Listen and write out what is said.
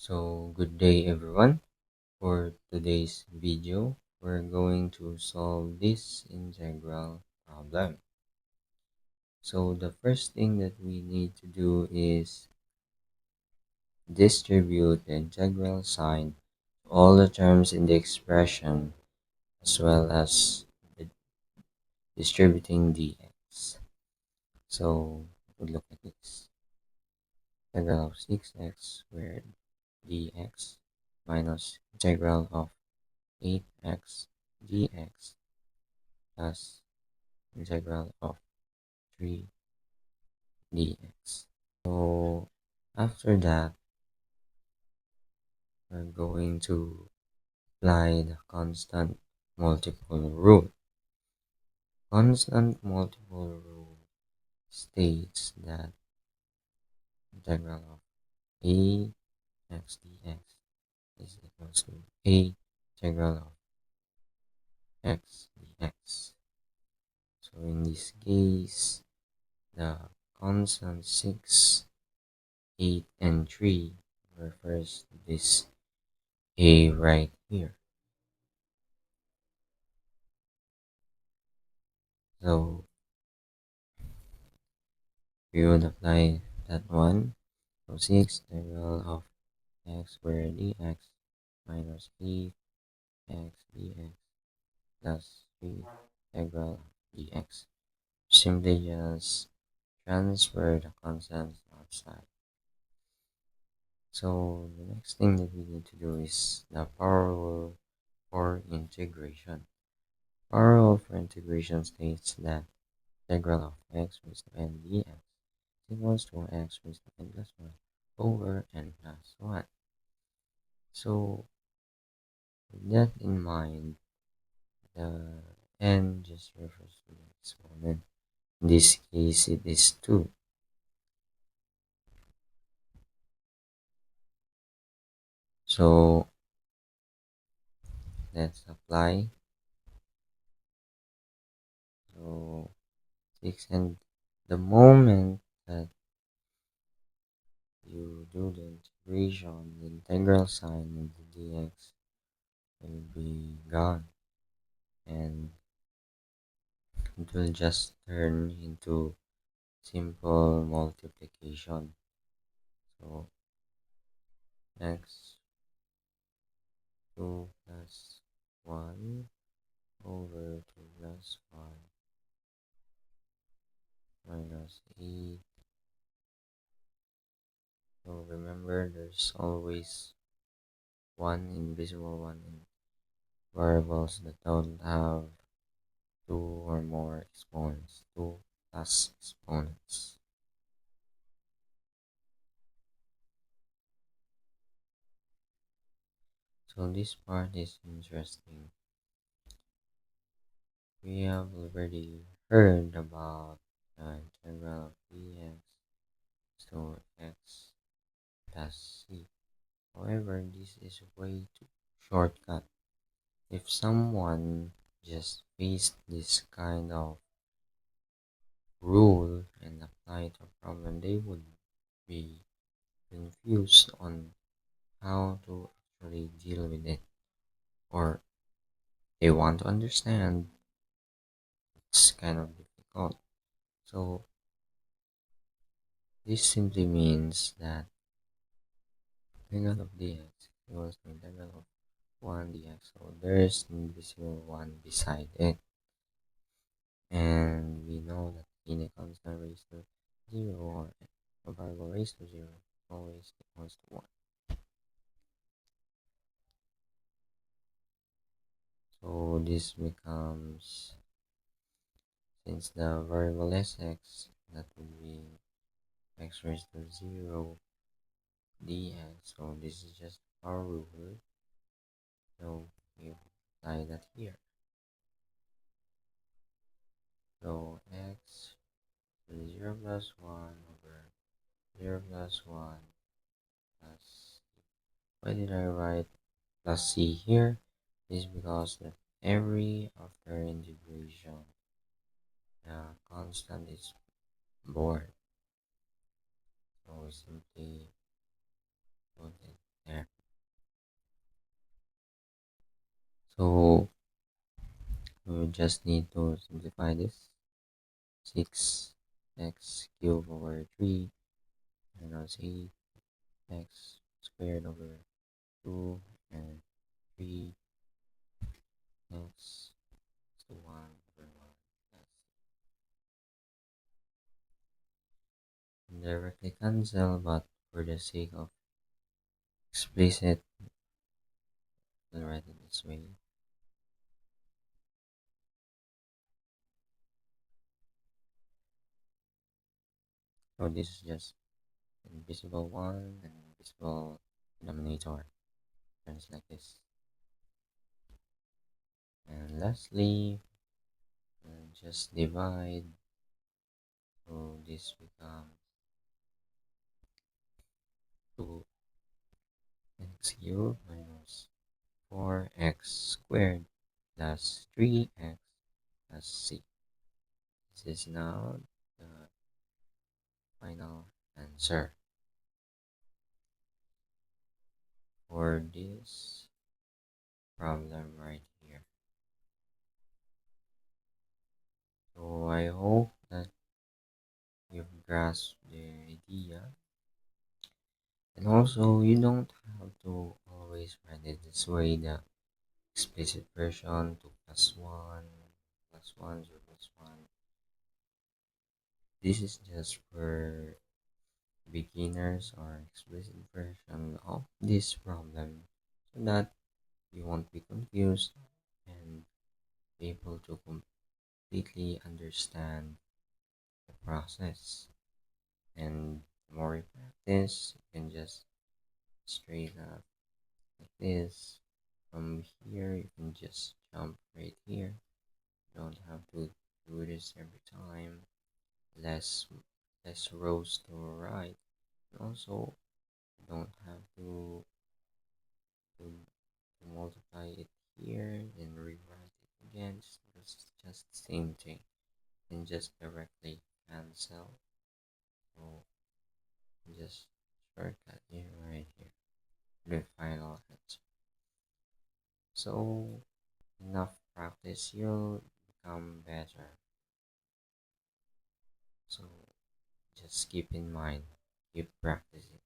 So, good day everyone. For today's video, we're going to solve this integral problem. So, the first thing that we need to do is distribute the integral sign to all the terms in the expression as well as the distributing dx. So, we look at this. Integral of 6x squared dx minus integral of 8x dx plus integral of 3 dx. So after that, we're going to apply the constant multiple rule. Constant multiple rule states that integral of a x dx is equals to a integral of x dx. So in this case, the constant 6, 8, and 3 refers to this a right here. So we would apply that one. So 6 integral of x squared dx minus 8x dx plus 3 integral of dx. Simply just transfer the constants outside. So the next thing that we need to do is the power rule for integration. Power rule for integration states that integral of x raised to n dx equals to x raised to n plus 1 over n plus 1. So with that in mind, the n just refers to the exponent. In this case, it is 2. So let's apply. So 6, and the moment that you do the integration, the integral sign in the dx will be gone, and it will just turn into simple multiplication. So x 2 plus 1 over 2 plus 1 minus 8. So remember, there's always one invisible one in variables that don't have two or more exponents, two plus exponents. So this part is interesting. We have already heard about the integral of dx to x plus c. However, this is way too shortcut. If someone just faced this kind of rule and apply it to a problem, they would be confused on how to actually deal with it, or they want to understand. It's kind of difficult. So this simply means that integral of dx equals to integral of 1 dx. So there's an invisible one beside it. And we know that in a constant raised to 0 or a variable raised to 0 always equals to 1. So this becomes, since the variable is x, that would be x raised to 0 dx. So this is just our rule. So we apply that here. So x is 0 plus 1 over 0 plus 1 plus c. Why did I write plus c here? Is because that every after integration, the constant is born. So we simply put it there. So we just need to simplify this. 6x cubed over 3 minus 8x squared over 2 and 3x to 1 over 1. Directly cancel, but for the sake of explicit, we'll write it this way. So this is just invisible 1 and invisible denominator. Turns like this. And lastly, just divide. So this becomes 2x cubed minus 4x squared plus 3x plus c. This is now the final answer for this problem right here. So I hope that you've grasped the idea. And also, you don't have to always write it this way, the explicit version 2 plus 1 plus 1 0 plus 1. This is just for beginners or explicit version of this problem so that you won't be confused and be able to completely understand the process. And the more you practice, you can just straight up like this. From here, you can just jump right here. You don't have to do this every time. Less, less rows to write. And also, you don't have to multiply it here, then rewrite it again. It's just the same thing. And just directly cancel. So just shortcut here right here. The final answer. So enough practice, you'll become better. So just keep in mind, keep practicing.